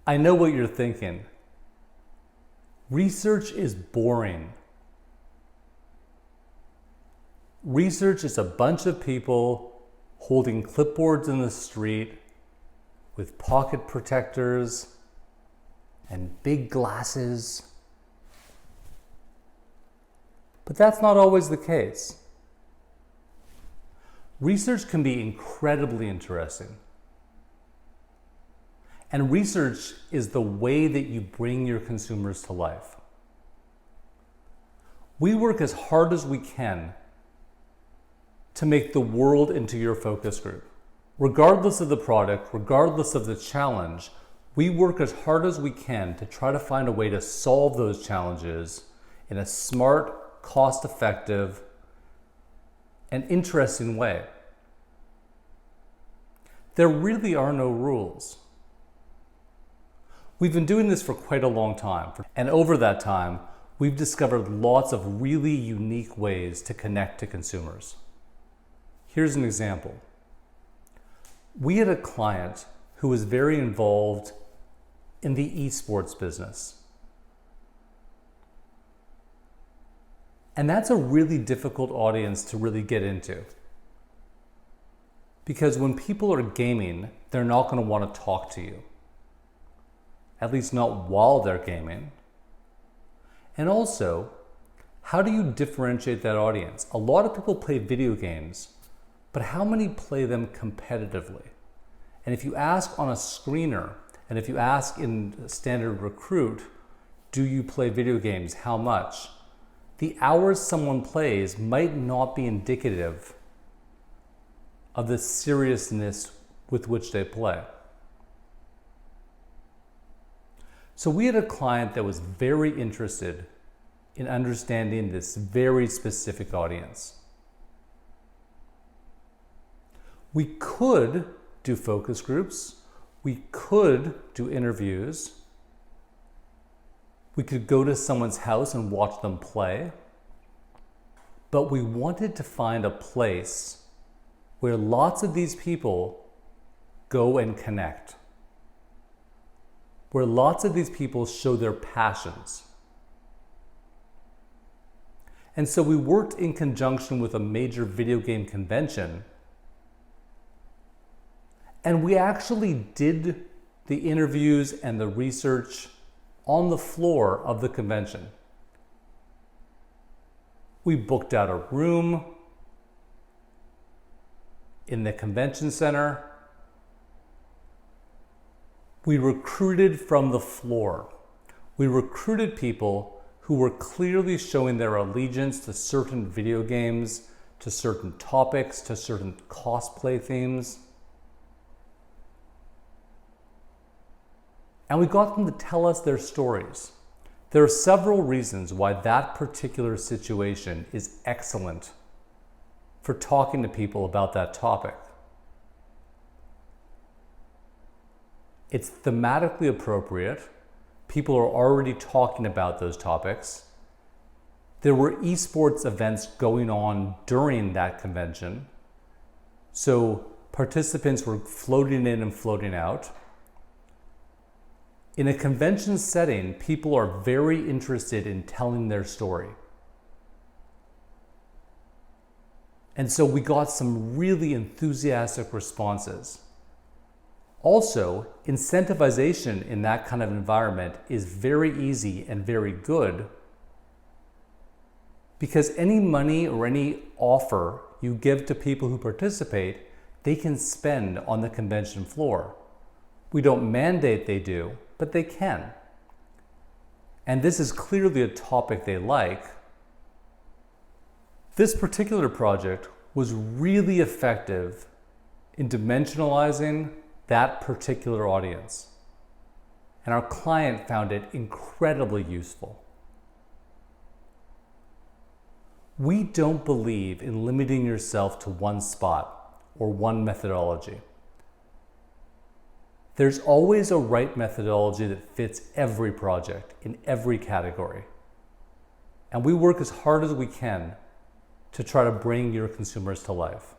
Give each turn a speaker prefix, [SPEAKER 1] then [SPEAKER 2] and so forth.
[SPEAKER 1] I know what you're thinking. Research is boring. Research is a bunch of people holding clipboards in the street with pocket protectors and big glasses. But that's not always the case. Research can be incredibly interesting. And research is the way that you bring your consumers to life. We work as hard as we can to make the world into your focus group. Regardless of the product, regardless of the challenge, we work as hard as we can to try to find a way to solve those challenges in a smart, cost-effective, and interesting way. There really are no rules. We've been doing this for quite a long time, and over that time, we've discovered lots of really unique ways to connect to consumers. Here's an example. We had a client who was very involved in the esports business. And that's a really difficult audience to really get into. Because when people are gaming, they're not going to want to talk to you. At least not while they're gaming. And also, how do you differentiate that audience? A lot of people play video games, but how many play them competitively? And if you ask on a screener, and if you ask in standard recruit, do you play video games? How much? The hours someone plays might not be indicative of the seriousness with which they play. So we had a client that was very interested in understanding this very specific audience. We could do focus groups, we could do interviews, we could go to someone's house and watch them play, but we wanted to find a place where lots of these people go and connect, where lots of these people show their passions. And so we worked in conjunction with a major video game convention, and we actually did the interviews and the research on the floor of the convention. We booked out a room in the convention center. We recruited from the floor. We recruited people who were clearly showing their allegiance to certain video games, to certain topics, to certain cosplay themes. And we got them to tell us their stories. There are several reasons why that particular situation is excellent for talking to people about that topic. It's thematically appropriate. People are already talking about those topics. There were esports events going on during that convention. So participants were floating in and floating out. In a convention setting, people are very interested in telling their story. And so we got some really enthusiastic responses. Also, incentivization in that kind of environment is very easy and very good, because any money or any offer you give to people who participate, they can spend on the convention floor. We don't mandate they do, but they can. And this is clearly a topic they like. This particular project was really effective in dimensionalizing that particular audience. And our client found it incredibly useful. We don't believe in limiting yourself to one spot or one methodology. There's always a right methodology that fits every project in every category. And we work as hard as we can to try to bring your consumers to life.